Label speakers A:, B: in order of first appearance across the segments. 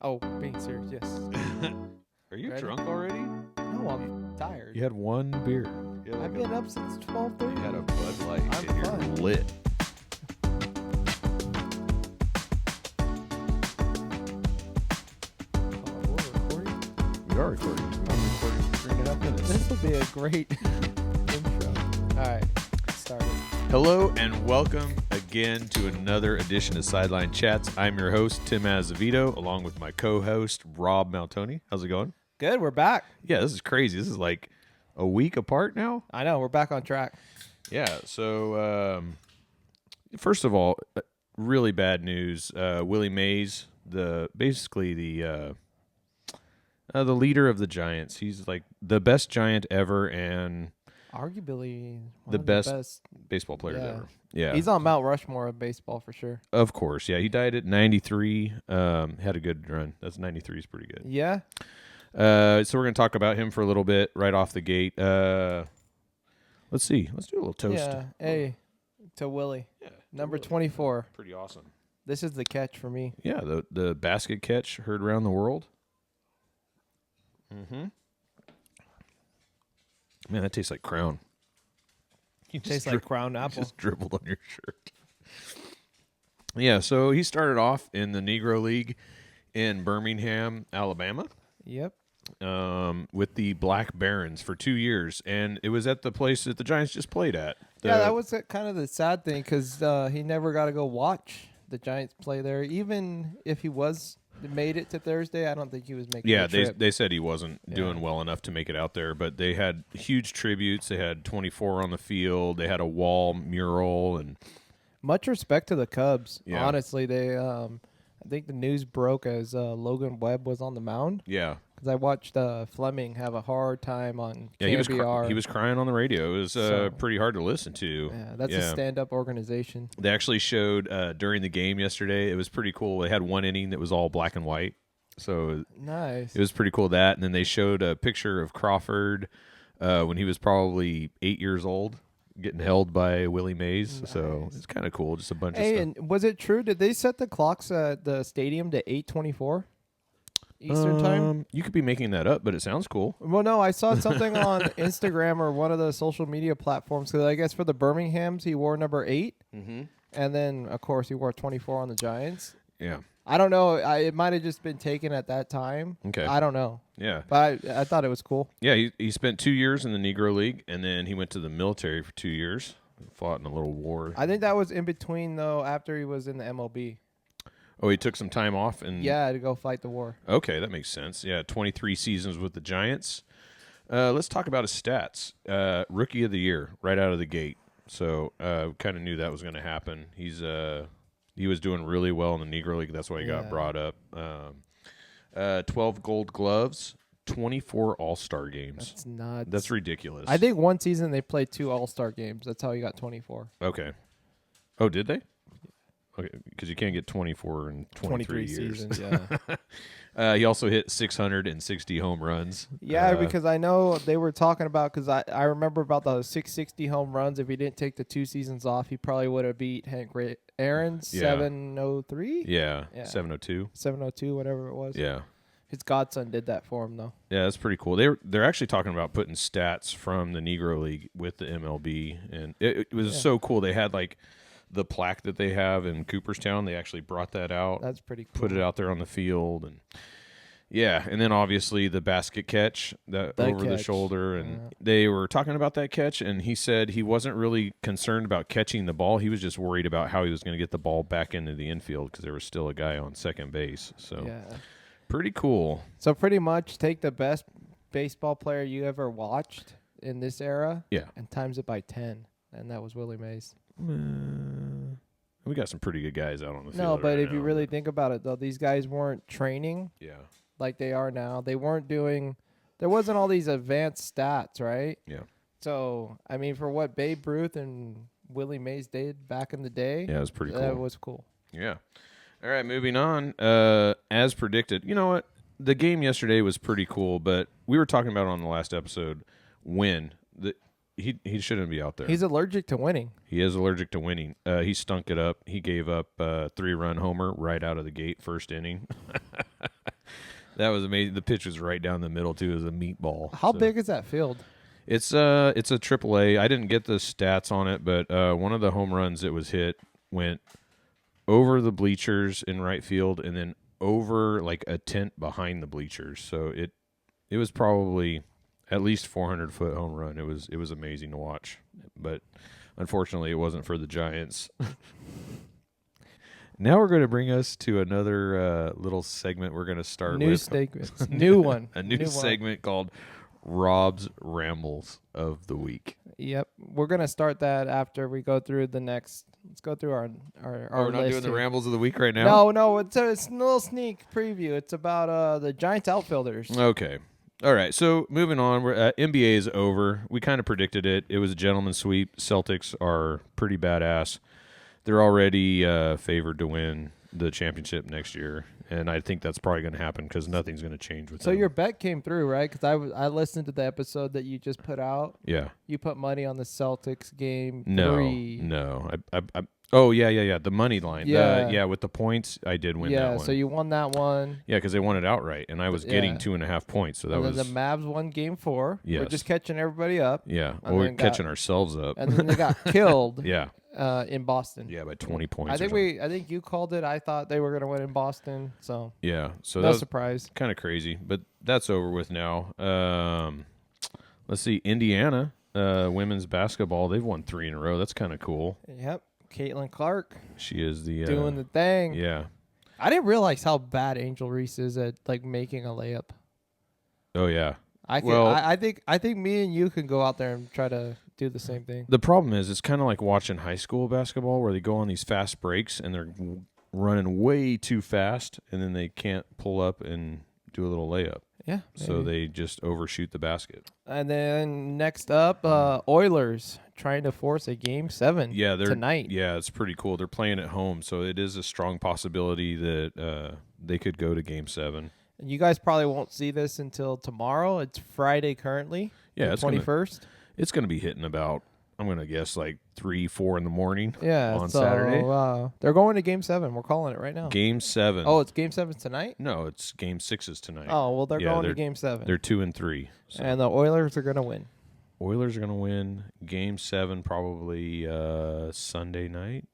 A: Oh, being serious, yes.
B: Are you
A: Ready?
B: drunk already?
A: No, I'm tired.
B: You had one beer.
A: I've been up since 12:30.
B: You had a Bud Light
A: I'm
B: and you're
A: fine.
B: lit.
A: Oh, we're recording?
B: We are recording. I'm recording for 3.5 minutes.
A: This will be a great intro. All right, get started.
B: Hello and welcome again to another edition of Sideline Chats. I'm your host, Tim Azevedo, along with my co-host, Rob Maltoni. How's it going?
A: Good, we're back.
B: Yeah, this is crazy. This is like a week apart now.
A: I know, we're back on track.
B: Yeah, so first of all, really bad news. Willie Mays, the leader of the Giants. He's like the best Giant ever and
A: Arguably one
B: the
A: of
B: best baseball players
A: Yeah.
B: ever. Yeah.
A: He's on Mount Rushmore of baseball for sure.
B: Of course. Yeah, he died at 93. Had a good run. That's 93 is pretty good.
A: Yeah.
B: So we're going to talk about him for a little bit right off the gate. Let's see. Let's do a little toast.
A: Yeah. Hey, to Willie.
B: Yeah,
A: Number
B: Willie.
A: 24.
B: Pretty awesome.
A: This is the catch for me.
B: Yeah, the basket catch heard around the world. Mm-hmm. Man, that tastes like Crown. You just
A: Tastes like crown apple.
B: just dribbled on your shirt. Yeah, so he started off in the Negro League in Birmingham, Alabama,
A: Yep.
B: with the Black Barons for 2 years, and it was at the place that the Giants just played at.
A: Yeah, that was kind of the sad thing because he never got to go watch the Giants play there. Even if he made it to Thursday, I don't think he was making
B: Yeah,
A: the trip.
B: they said he wasn't doing well enough to make it out there, but they had huge tributes. They had 24 on the field. They had a wall mural, and
A: Much respect to the Cubs.
B: Yeah.
A: Honestly, they I think the news broke as Logan Webb was on the mound
B: yeah.
A: because I watched Fleming have a hard time on
B: Yeah,
A: KBR.
B: he was crying on the radio. It was
A: So-
B: pretty hard to listen to.
A: Yeah, that's a stand-up organization.
B: They actually showed during the game yesterday. It was pretty cool. They had one inning that was all black and white, so
A: Nice.
B: it was pretty cool. That, and then they showed a picture of Crawford when he was probably 8 years old, getting held by Willie Mays. So
A: Nice.
B: it's kind of cool. Just a bunch
A: Hey,
B: of stuff.
A: and was it true? Did they set the clocks at the stadium to 8:24 Eastern time?
B: You could be making that up, but it sounds cool.
A: Well, no, I saw something on Instagram or one of the social media platforms. Because I guess for the Birminghams, he wore number 8, and then of course he wore 24 on the Giants.
B: Yeah.
A: I don't know. It might have just been taken at that time.
B: Okay.
A: I don't know,
B: Yeah.
A: but I thought it was cool.
B: Yeah, he spent 2 years in the Negro League, and then he went to the military for 2 years, fought in a little war.
A: I think that was in between though. After he was in the MLB,
B: Oh, he took some time off and
A: yeah, to go fight the war.
B: Okay, that makes sense. Yeah, 23 seasons with the Giants. Let's talk about his stats. Rookie of the year, right out of the gate. So, kind of knew that was going to happen. He was doing really well in the Negro League. That's why he got
A: Yeah.
B: brought up. 12 Gold Gloves, 24 All-Star games.
A: That's nuts.
B: That's ridiculous.
A: I think one season they played 2 All-Star games. That's how he got 24.
B: Okay. Oh, did they? Okay, because you can't get 24 in 23 years.
A: seasons. Yeah.
B: He also hit 660 home runs.
A: Yeah, because I know they were talking about because I remember about the 660 home runs. If he didn't take the 2 seasons off, he probably would have beat Hank Aaron's
B: Yeah.
A: 703,
B: Yeah,
A: Yeah.
B: 702.
A: 702, whatever it was.
B: Yeah.
A: His godson did that for him though.
B: Yeah, that's pretty cool. They're actually talking about putting stats from the Negro League with the MLB, and it was so cool. They had like the plaque that they have in Cooperstown. They actually brought that out,
A: That's pretty cool.
B: put it out there on the field, and yeah, and then obviously the basket catch that
A: The
B: over the
A: catch.
B: shoulder, and they were talking about that catch, and he said he wasn't really concerned about catching the ball. He was just worried about how he was going to get the ball back into the infield because there was still a guy on second base. So
A: Yeah.
B: pretty cool.
A: So pretty much take the best baseball player you ever watched in this era,
B: Yeah.
A: and times it by 10, and that was Willie Mays.
B: We got some pretty good guys out on the field.
A: No, but
B: right
A: if you
B: now.
A: really think about it, though, these guys weren't training
B: Yeah.
A: like they are now. They weren't doing. There wasn't all these advanced stats, right?
B: Yeah.
A: So I mean, for what Babe Ruth and Willie Mays did back in the day,
B: Yeah, it was pretty cool.
A: that was cool.
B: Yeah. All right, moving on. As predicted, you know what? The game yesterday was pretty cool, but we were talking about it on the last episode. He shouldn't be out there.
A: He's allergic to winning.
B: He is allergic to winning. He stunk it up. He gave up a 3-run homer right out of the gate, first inning. That was amazing. The pitch was right down the middle too. It was a meatball.
A: How big is that field?
B: It's a AAA. I didn't get the stats on it, but one of the home runs that was hit went over the bleachers in right field and then over like a tent behind the bleachers. So it was probably at least 400-foot home run. It was amazing to watch, but unfortunately, it wasn't for the Giants. Now we're going to bring us to another little segment. We're going to start
A: New
B: with
A: segment, new one,
B: a new segment called Rob's Rambles of the Week.
A: Yep, we're gonna start that after we go through the next. Let's go through our
B: we're not
A: list
B: doing the
A: here.
B: Rambles of the Week right now?
A: No, it's a little sneak preview. It's about the Giants outfielders.
B: Okay. All right, so moving on, NBA is over. We kind of predicted it. It was a gentleman's sweep. Celtics are pretty badass. They're already favored to win the championship next year, and I think that's probably going to happen because nothing's going to change with
A: So
B: them.
A: your bet came through, right? Because I listened to the episode that you just put out.
B: Yeah.
A: You put money on the Celtics game 3.
B: No. Oh, yeah. The money line.
A: Yeah.
B: With the points, I did win that
A: Yeah,
B: one.
A: so you won that one.
B: Yeah, because they won it outright, and I was getting
A: Yeah.
B: 2.5 points, so that
A: And
B: was...
A: then the Mavs won game 4. We're
B: Yes.
A: just catching everybody up.
B: Yeah,
A: and
B: we're
A: then
B: catching ourselves up.
A: And then they got killed
B: Yeah,
A: in Boston.
B: by 20 points.
A: I think you called it. I thought they were going to win in Boston. So
B: Yeah, so
A: no
B: that was
A: surprise.
B: kind of crazy, but that's over with now. Let's see, Indiana women's basketball. They've won 3 in a row. That's kind of cool.
A: Yep. Caitlin Clark
B: She is the
A: doing the thing.
B: Yeah.
A: I didn't realize how bad Angel Reese is at like making a layup.
B: Oh yeah.
A: I think me and you can go out there and try to do the same thing.
B: The problem is, it's kind of like watching high school basketball where they go on these fast breaks and they're running way too fast, and then they can't pull up and do a little layup.
A: Yeah.
B: So
A: maybe.
B: they just overshoot the basket.
A: And then next up, Oilers trying to force a game 7 tonight.
B: Yeah, it's pretty cool. They're playing at home, so it is a strong possibility that they could go to game 7.
A: And you guys probably won't see this until tomorrow. It's Friday currently.
B: Yeah,
A: the
B: it's
A: 21st.
B: It's going to be hitting about, I'm going to guess, like 3, 4 in the morning on
A: so,
B: Saturday.
A: They're going to game 7. We're calling it right now.
B: Game 7.
A: Oh, it's game 7 tonight?
B: No, it's game 6 is tonight.
A: Oh, well, they're
B: Yeah,
A: going to game 7.
B: They're 2 and 3. So.
A: And the Oilers are going to win.
B: Oilers are going to win game 7 probably Sunday night.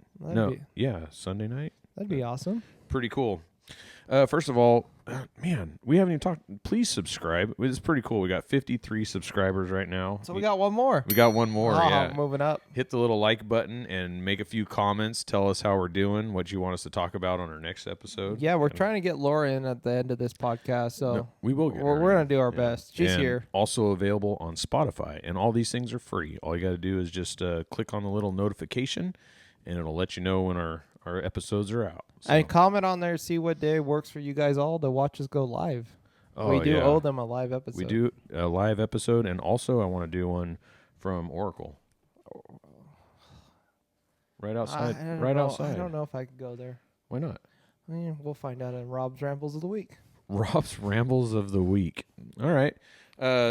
B: Sunday night.
A: That'd be awesome.
B: Pretty cool. First of all, man, we haven't even talked. Please subscribe. It's pretty cool. We got 53 subscribers right now.
A: So we got one more.
B: We got one more. Yeah.
A: Moving up.
B: Hit the little like button and make a few comments. Tell us how we're doing, what you want us to talk about on our next episode.
A: Yeah, we're trying to get Laura in at the end of this podcast, so
B: No, we will get
A: we're
B: her
A: going
B: in.
A: to do our best. She's
B: And
A: here.
B: Also available on Spotify, and all these things are free. All you got to do is just click on the little notification, and it'll let you know when our episodes are out. So.
A: And comment on there, see what day works for you guys all to watch us go live.
B: Oh,
A: we do
B: yeah.
A: owe them a live episode.
B: We do a live episode, and also I want to do one from Oracle. Right outside.
A: I don't know if I could go there.
B: Why not?
A: We'll find out in Rob's Rambles of the Week.
B: Rob's Rambles of the Week. All right.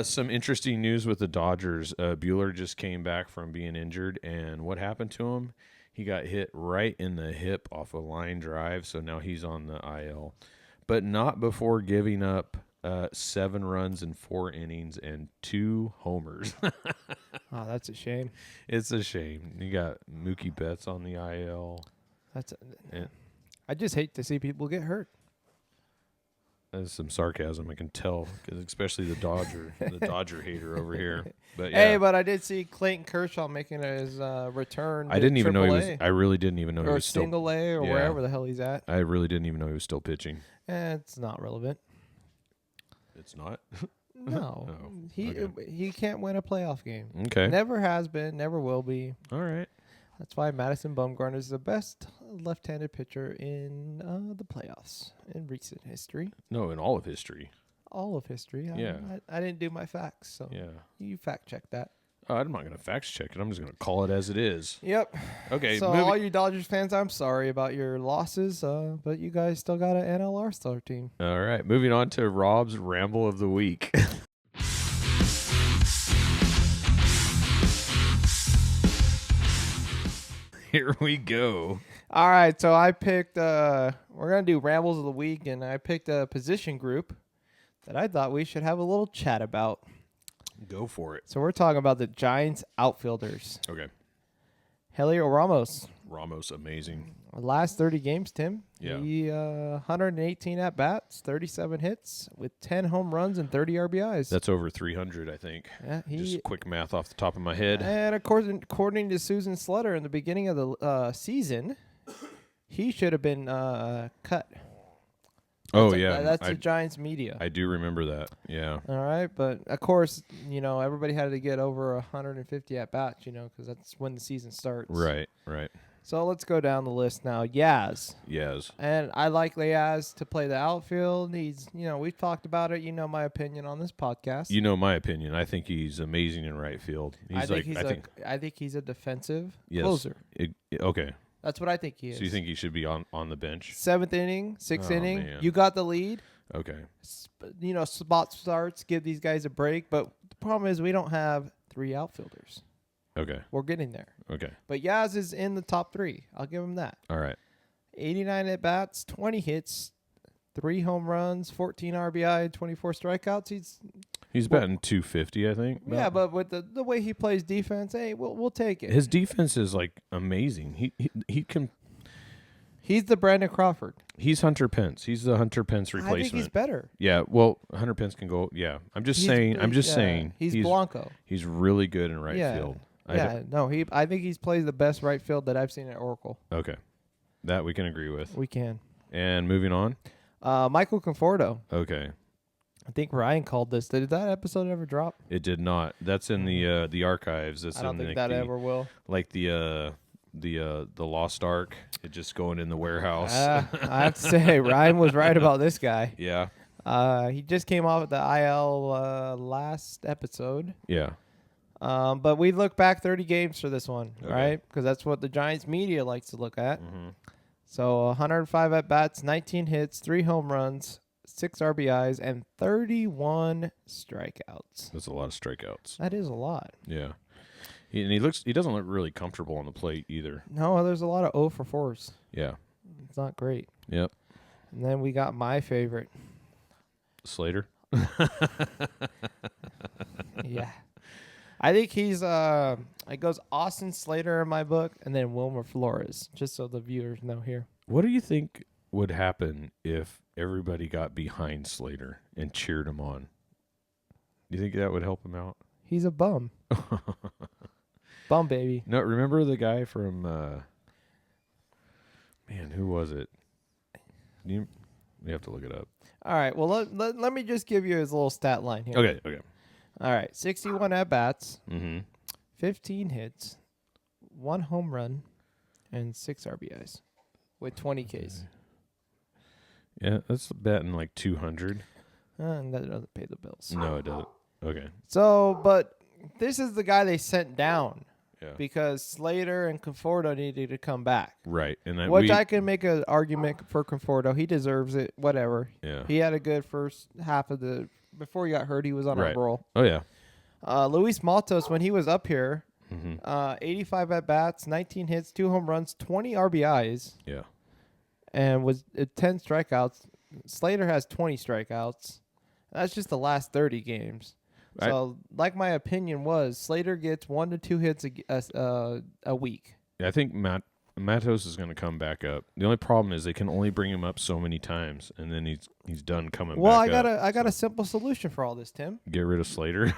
B: Some interesting news with the Dodgers. Bueller just came back from being injured, and what happened to him? He got hit right in the hip off a line drive, so now he's on the IL. But not before giving up 7 runs in 4 innings and 2 homers.
A: Oh, that's a shame.
B: It's a shame. You got Mookie Betts on the IL.
A: I just hate to see people get hurt.
B: There's some sarcasm, I can tell, 'cause especially the Dodger hater over here. But yeah,
A: Hey, but I did see Clayton Kershaw making his return.
B: I didn't even know he was.
A: AAA,
B: I really didn't even know he
A: or
B: was still.
A: single A or
B: yeah.
A: wherever the hell he's at.
B: I really didn't even know he was still pitching.
A: It's not relevant.
B: It's not.
A: No,
B: Oh,
A: he can't win a playoff game.
B: Okay.
A: Never has been, never will be.
B: All right.
A: That's why Madison Bumgarner is the best left-handed pitcher in the playoffs in recent history.
B: No, in all of history.
A: All of history.
B: Yeah.
A: I didn't do my facts, so
B: Yeah.
A: you fact check that.
B: Oh, I'm not going to fact check it. I'm just going to call it as it is.
A: Yep.
B: Okay.
A: So all you Dodgers fans, I'm sorry about your losses, but you guys still got an NL All-Star team.
B: All right. Moving on to Rob's Ramble of the Week. Here we go.
A: All right, so I picked. We're gonna do rambles of the week, and I picked a position group that I thought we should have a little chat about.
B: Go for it.
A: So we're talking about the Giants outfielders.
B: Okay.
A: Helio Ramos.
B: Ramos, amazing.
A: Last 30 games, Tim.
B: Yeah.
A: He 118 at bats, 37 hits with 10 home runs and 30 RBIs.
B: That's over 300, I think.
A: Yeah,
B: Just quick math off the top of my head.
A: And according to Susan Slutter, in the beginning of the season, he should have been cut. That's the Giants media.
B: I do remember that. Yeah.
A: All right, but of course, everybody had to get over 150 at bats, because that's when the season starts.
B: Right, right.
A: So let's go down the list now. Yaz.
B: Yes.
A: And I like Yaz to play the outfield. He's, we've talked about it. You know my opinion on this podcast.
B: You know my opinion. I think he's amazing in right field.
A: I think he's a defensive closer.
B: Okay.
A: That's what I think he is.
B: So you think he should be on the bench?
A: 7th inning, 6th inning.
B: Man.
A: You got the lead.
B: Okay.
A: Spot starts, give these guys a break. But the problem is we don't have 3 outfielders.
B: Okay.
A: We're getting there.
B: Okay.
A: But Yaz is in the top 3. I'll give him that.
B: All right.
A: 89 at bats, 20 hits, 3 home runs, 14 RBI, 24 strikeouts. He's
B: batting 250, I think.
A: Yeah, but with the way he plays defense, hey, we'll take it.
B: His defense is amazing. He can.
A: He's the Brandon Crawford.
B: He's Hunter Pence. He's the Hunter Pence replacement.
A: I think he's better.
B: Yeah, well, Hunter Pence can go. Yeah, I'm just saying.
A: He's Blanco.
B: He's really good in right field.
A: I think he's plays the best right field that I've seen at Oracle.
B: Okay, that we can agree with.
A: We can.
B: And moving on.
A: Michael Conforto.
B: Okay.
A: I think Ryan called this. Did that episode ever drop?
B: It did not. That's in the archives. That's
A: I don't think that ever will.
B: Like the Lost Ark. It just going in the warehouse.
A: I have to say, Ryan was right about this guy.
B: Yeah.
A: He just came off the IL last episode.
B: Yeah.
A: But we look back 30 games for this one, right? Because that's what the Giants media likes to look at.
B: Mm-hmm.
A: So 105 at bats, 19 hits, 3 home runs, 6 RBIs, and 31 strikeouts.
B: That's a lot of strikeouts.
A: That is a lot.
B: Yeah. He doesn't look really comfortable on the plate either.
A: No, there's a lot of 0 for 4s.
B: Yeah.
A: It's not great.
B: Yep.
A: And then we got my favorite.
B: Slater.
A: Yeah. I think he's it goes Austin Slater in my book and then Wilmer Flores, just so the viewers know here.
B: What do you think would happen if everybody got behind Slater and cheered him on? Do you think that would help him out?
A: He's a bum. Bum baby.
B: No, remember the guy from who was it? You have to look it up.
A: All right. Well, let me just give you his little stat line here.
B: Okay.
A: All right. 61 at bats,
B: Mm-hmm.
A: 15 hits, 1 home run, and 6 RBIs with 20 Ks.
B: Yeah, that's batting like 200.
A: And that doesn't pay the bills.
B: No, it doesn't. Okay.
A: So, but this is the guy they sent down.
B: Yeah.
A: Because Slater and Conforto needed to come back.
B: Right. And
A: I can make an argument for Conforto. He deserves it. Whatever.
B: Yeah.
A: He had a good first half before he got hurt, he was on a roll.
B: Oh, yeah.
A: Luis Matos, when he was up here,
B: Mm-hmm.
A: 85 at bats, 19 hits, 2 home runs, 20 RBIs.
B: Yeah.
A: And was 10 strikeouts. Slater has 20 strikeouts. That's just the last 30 games. So, like my opinion was, Slater gets 1 to 2 hits a week.
B: Yeah, I think Matos is going to come back up. The only problem is they can only bring him up so many times, and then he's done coming back up.
A: Well, I got a simple solution for all this, Tim.
B: Get rid of Slater.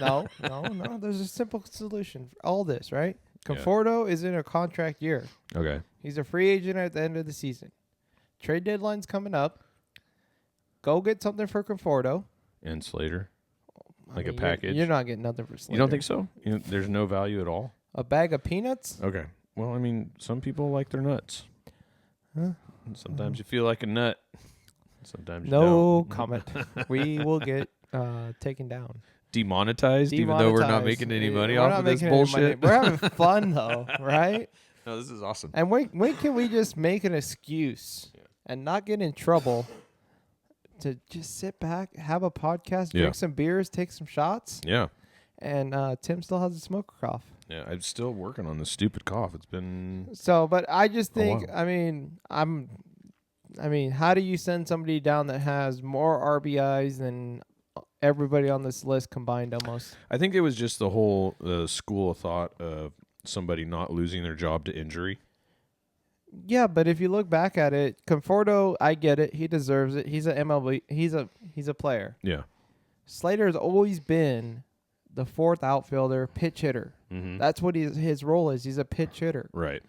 A: No. There's a simple solution for all this, right? Conforto is in a contract year.
B: Okay.
A: He's a free agent at the end of the season. Trade deadline's coming up. Go get something for Conforto.
B: And Slater. A package.
A: You're not getting nothing for Slater.
B: You don't think so? There's no value at all?
A: A bag of peanuts?
B: Okay. Well, I mean, some people like their nuts.
A: Huh?
B: Sometimes you feel like a nut. Sometimes you
A: no
B: don't.
A: comment. We will get taken down.
B: Demonetized, even though we're not making any money off of this bullshit.
A: We're having fun, though, right?
B: No, this is awesome.
A: And when can we just make an excuse and not get in trouble to just sit back, have a podcast, drink some beers, take some shots?
B: Yeah.
A: And Tim still has a smoker cough.
B: Yeah, I'm still working on this stupid cough. It's been
A: So, but I just think,
B: while.
A: I mean, how do you send somebody down that has more RBIs than everybody on this list combined almost?
B: I think it was just the whole school of thought of somebody not losing their job to injury.
A: Yeah, but if you look back at it, Conforto, I get it. He deserves it. He's a MLB. He's a player.
B: Yeah.
A: Slater's always been the fourth outfielder, pitch hitter.
B: Mm-hmm.
A: That's what his role is. He's a pitch hitter.
B: Right.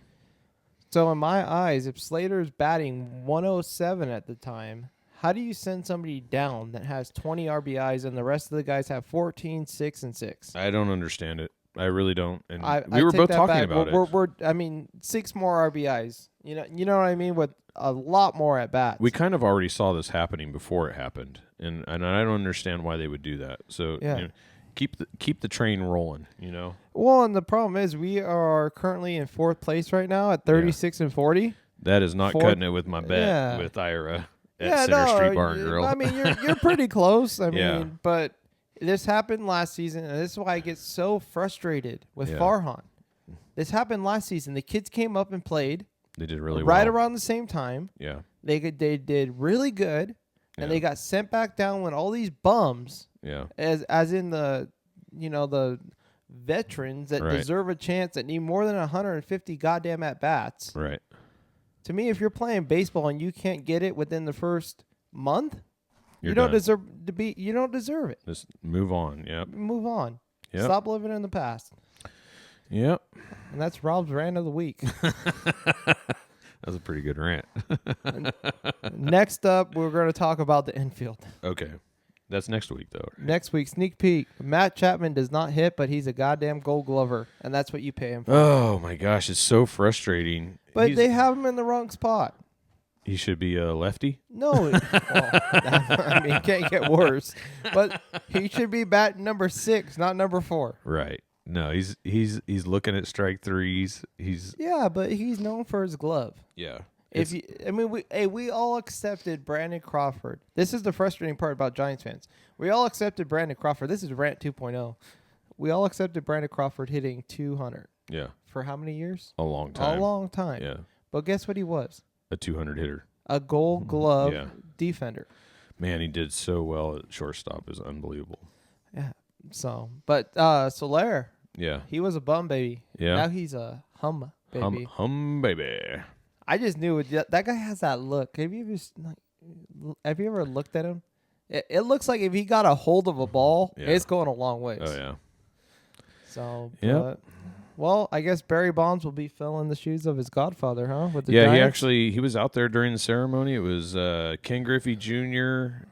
A: So in my eyes, if Slater's batting 107 at the time, how do you send somebody down that has 20 RBIs and the rest of the guys have 14, 6, and 6?
B: I don't understand it. I really don't. And
A: I
B: we were
A: take
B: both
A: that
B: talking
A: back.
B: about it.
A: 6 more RBIs. You know what I mean? With a lot more at bats.
B: We kind of already saw this happening before it happened, and I don't understand why they would do that. So
A: Yeah.
B: keep the train rolling.
A: Well, and the problem is we are currently in 4th place right now at 36 and 40.
B: That is not
A: Fourth-
B: cutting it with my bet
A: Yeah.
B: with Ira at Center Street Bar and Grill.
A: I mean, you're pretty close. I
B: Yeah.
A: mean, but this happened last season, and this is why I get so frustrated with
B: Yeah.
A: Farhan. This happened last season. The kids came up and played
B: They did really
A: right
B: well.
A: around the same time.
B: Yeah.
A: They did really good, and
B: Yeah.
A: they got sent back down when all these bums,
B: Yeah.
A: as in the veterans that
B: Right.
A: deserve a chance that need more than 150 goddamn at bats.
B: Right.
A: To me, if you're playing baseball and you can't get it within the first month,
B: You're
A: you don't
B: done.
A: deserve to be. You don't deserve it.
B: Just move on. Yep.
A: Move on.
B: Yep.
A: Stop living in the past.
B: Yep.
A: And that's Rob's rant of the week.
B: That's a pretty good rant.
A: Next up, we're going to talk about the infield.
B: Okay. That's next week, though. Right?
A: Next week, sneak peek. Matt Chapman does not hit, but he's a goddamn Gold Glover, and that's what you pay him for.
B: Oh, my gosh. It's so frustrating.
A: But they have him in the wrong spot.
B: He should be a lefty?
A: No. It can't get worse. But he should be batting number 6, not number 4.
B: Right. No, he's looking at strike threes.
A: Yeah, but he's known for his glove.
B: Yeah.
A: We all accepted Brandon Crawford. This is the frustrating part about Giants fans. We all accepted Brandon Crawford. This is rant 2.0. We all accepted Brandon Crawford hitting 200.
B: Yeah.
A: For how many years?
B: A long time.
A: A long time.
B: Yeah.
A: But guess what he was?
B: A 200 hitter.
A: A Gold Glove
B: Yeah.
A: defender.
B: Man, he did so well at shortstop. It was unbelievable.
A: Yeah. So, but Soler,
B: Yeah.
A: he was a bum baby.
B: Yeah.
A: Now he's a hum baby.
B: Hum baby.
A: I just knew it. That guy has that look. Have you ever looked at him? It looks like if he got a hold of a ball,
B: Yeah.
A: it's going a long ways.
B: Oh, yeah.
A: So,
B: Yep.
A: well, I guess Barry Bonds will be filling the shoes of his godfather, huh? With the
B: Yeah,
A: Giants?
B: he was out there during the ceremony. It was Ken Griffey Jr.,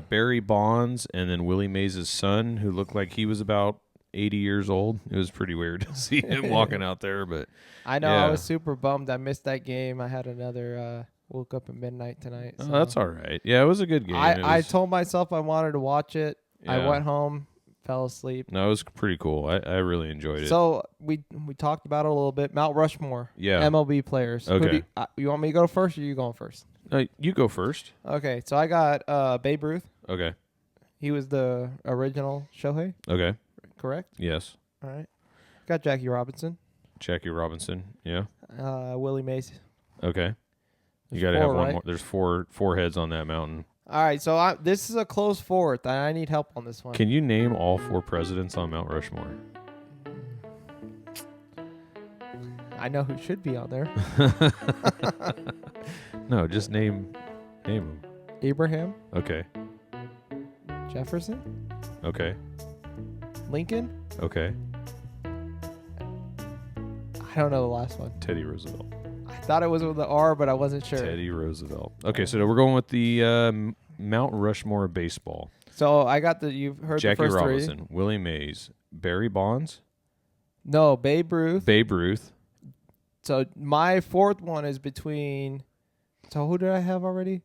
B: Barry Bonds, and then Willie Mays' son, who looked like he was about 80 years old. It was pretty weird to see him walking out there, but
A: I know.
B: yeah.
A: I was super bummed. I missed that game. I had another. Woke up at midnight tonight. So.
B: that's all right. Yeah, it was a good game.
A: I told myself I wanted to watch it. I
B: Yeah.
A: went home, fell asleep.
B: No, it was pretty cool. I really enjoyed it.
A: So we talked about it a little bit. Mount Rushmore.
B: Yeah.
A: MLB players. Who do
B: Okay.
A: you want me to go first, or you going first?
B: You go first.
A: Okay. So I got Babe Ruth.
B: Okay.
A: He was the original Shohei,
B: Okay.
A: correct?
B: Yes.
A: All right. Got Jackie Robinson.
B: Jackie Robinson. Yeah.
A: Willie Mays.
B: Okay. You
A: There's
B: got to have
A: four,
B: one
A: right?
B: more. There's four heads on that mountain.
A: All right. So this is a close fourth, and I need help on this one.
B: Can you name all 4 presidents on Mount Rushmore?
A: I know who should be on there.
B: No, just name them.
A: Abraham,
B: Okay.
A: Jefferson,
B: Okay.
A: Lincoln.
B: Okay.
A: I don't know the last one.
B: Teddy Roosevelt.
A: I thought it was with the R, but I wasn't sure.
B: Teddy Roosevelt. Okay, so we're going with the Mount Rushmore of baseball.
A: So I got you've heard
B: Jackie
A: the first
B: Robinson,
A: 3.
B: Willie Mays, Barry Bonds,
A: No, Babe Ruth.
B: Babe Ruth.
A: So my fourth one is between. So who did I have already?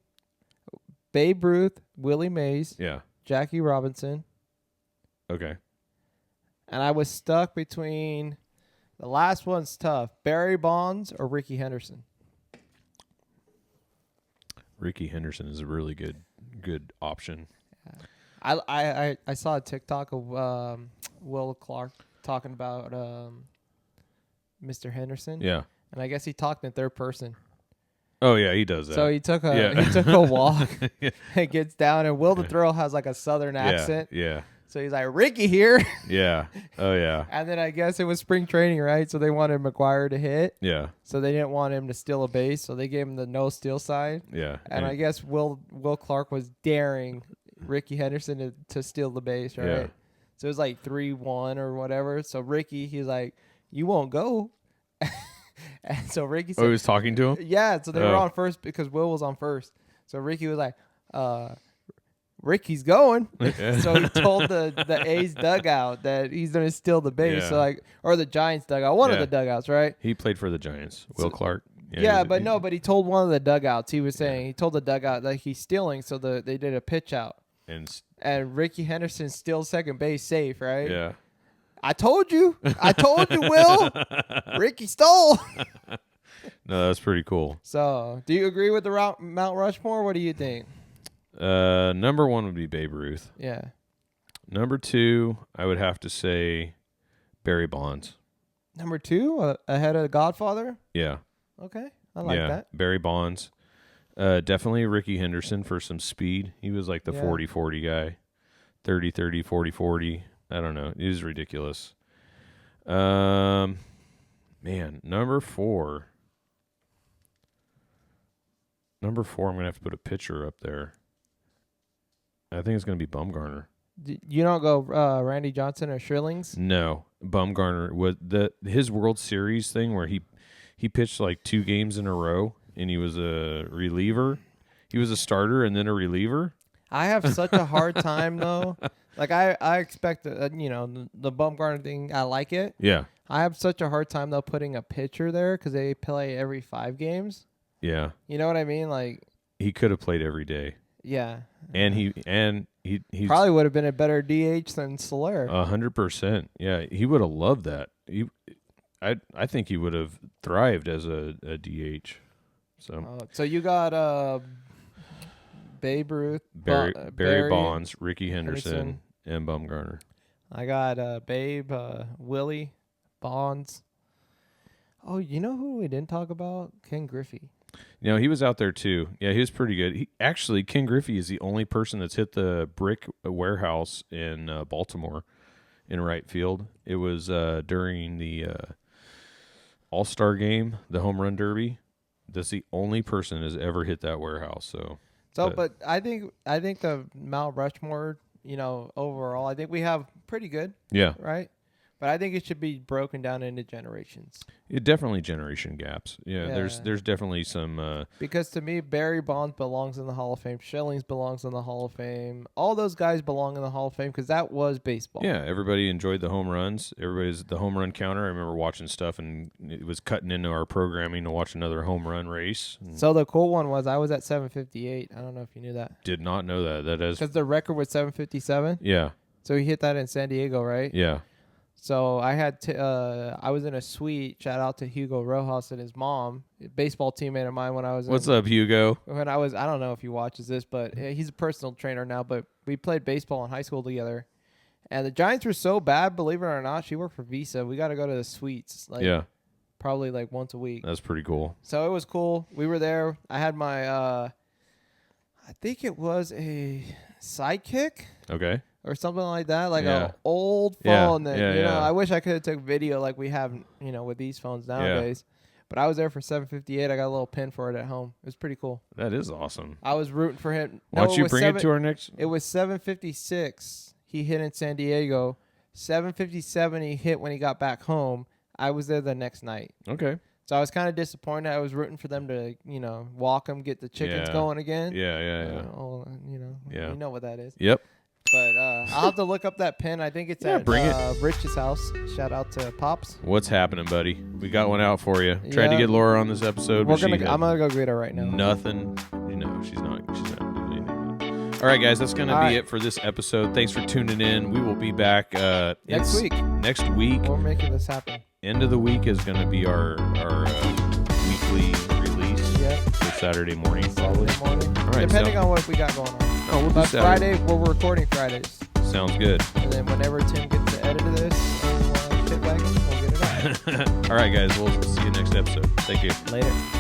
A: Babe Ruth, Willie Mays,
B: Yeah.
A: Jackie Robinson,
B: Okay.
A: and I was stuck between. The last one's tough. Barry Bonds or Ricky Henderson.
B: Ricky Henderson is a really good option.
A: I saw a TikTok of Will Clark talking about Mr. Henderson.
B: Yeah.
A: And I guess he talked in third person.
B: Oh yeah, he does that.
A: So he took a walk
B: Yeah.
A: and gets down, and Will the Thrill has like a southern accent.
B: Yeah.
A: So he's like, Ricky here.
B: Yeah. Oh yeah.
A: And then I guess it was spring training, right? So they wanted McGuire to hit.
B: Yeah.
A: So they didn't want him to steal a base, so they gave him the no steal sign.
B: Yeah.
A: And I guess Will Clark was daring Ricky Henderson to steal the base, right?
B: Yeah.
A: So it was like 3-1 or whatever. So Ricky, he's like, you won't go. And so Ricky said,
B: he was talking to him?
A: yeah. So they were on first because Will was on first. So Ricky was like, Ricky's going. So he told the A's dugout that he's going to steal the base.
B: Yeah.
A: So or the Giants dugout, one of the dugouts, right?
B: He played for the Giants. Will Clark.
A: Yeah, but he told one of the dugouts. He was saying he told the dugout that he's stealing, so they did a pitch out. And Ricky Henderson steals second base safe, right?
B: Yeah.
A: I told you, Will. Ricky stole.
B: No, that's pretty cool.
A: So, do you agree with the Mount Rushmore? What do you think?
B: Number 1 would be Babe Ruth.
A: Yeah.
B: Number 2, I would have to say Barry Bonds.
A: Number 2, ahead of Godfather?
B: Yeah.
A: Okay. I like that.
B: Barry Bonds. Definitely Ricky Henderson for some speed. He was like the 40-40 guy. 30-30, 40-40. I don't know. He was ridiculous. Man, number 4. I'm going to have to put a pitcher up there. I think it's going to be Bumgarner.
A: You don't go Randy Johnson or Shillings?
B: No, Bumgarner was his World Series thing where he pitched like 2 games in a row and he was a reliever. He was a starter and then a reliever.
A: I have such a hard time though. Like I expect the Bumgarner thing. I like it.
B: Yeah.
A: I have such a hard time though putting a pitcher there because they play every 5 games.
B: Yeah.
A: You know what I mean? Like
B: he could have played every day.
A: Yeah.
B: And he
A: probably would have been a better DH than Soler.
B: 100%. Yeah, he would have loved that. I think he would have thrived as a DH.
A: So you got Babe Ruth,
B: Barry Bonds, Ricky Henderson, and Bumgarner.
A: I got Babe, Willie, Bonds. Oh, you know who we didn't talk about? Ken Griffey.
B: He was out there too. Yeah, he was pretty good. Ken Griffey is the only person that's hit the brick warehouse in Baltimore in right field. It was during the All-Star game, the home run derby. That's the only person has ever hit that warehouse. But
A: I think the Mount Rushmore, overall, I think we have pretty good.
B: Yeah.
A: Right? But I think it should be broken down into generations.
B: It definitely generation gaps. Yeah. There's definitely some.
A: Because to me, Barry Bonds belongs in the Hall of Fame. Shillings belongs in the Hall of Fame. All those guys belong in the Hall of Fame because that was baseball.
B: Yeah, everybody enjoyed the home runs. Everybody's the home run counter. I remember watching stuff, and it was cutting into our programming to watch another home run race.
A: So the cool one was I was at 758. I don't know if you knew that.
B: Did not know that. That is
A: because the record was 757.
B: Yeah.
A: So he hit that in San Diego, right?
B: Yeah.
A: So I had I was in a suite. Shout out to Hugo Rojas and his mom, baseball teammate of mine when I was.
B: What's up, Hugo?
A: When I don't know if he watches this, but he's a personal trainer now. But we played baseball in high school together, and the Giants were so bad. Believe it or not, she worked for Visa. We got to go to the suites. Probably like once a week.
B: That's pretty cool.
A: So it was cool. We were there. I had my, I think it was a Sidekick.
B: Okay.
A: Or something like that, like an old phone that I wish I could have took video like we have, with these phones nowadays. But I was there for 758. I got a little pin for it at home. It was pretty cool.
B: That is awesome.
A: I was rooting for him.
B: Why don't you bring it to our next?
A: It was 756. He hit in San Diego. 757 he hit when he got back home. I was there the next night.
B: Okay.
A: So I was kind of disappointed. I was rooting for them to, walk them, get the chickens going again.
B: Yeah.
A: You know what that is.
B: Yep.
A: But I'll have to look up that pin. I think it's at Rich's house. Shout out to Pops.
B: What's happening, buddy? We got one out for you. Tried to get Laura on this episode.
A: I'm gonna go greet her right now.
B: Nothing. She's not doing anything. All right, guys, that's gonna be it for this episode. Thanks for tuning in. We will be back
A: next week.
B: Next week.
A: We're making this happen.
B: End of the week is gonna be our weekly release.
A: Yeah.
B: For Saturday morning, probably.
A: All right. Depending on what we got going on.
B: But
A: Friday, we're recording Fridays.
B: Sounds good.
A: And then whenever Tim gets the edit of this, we'll get it out.
B: All right, guys. We'll see you next episode. Thank you.
A: Later.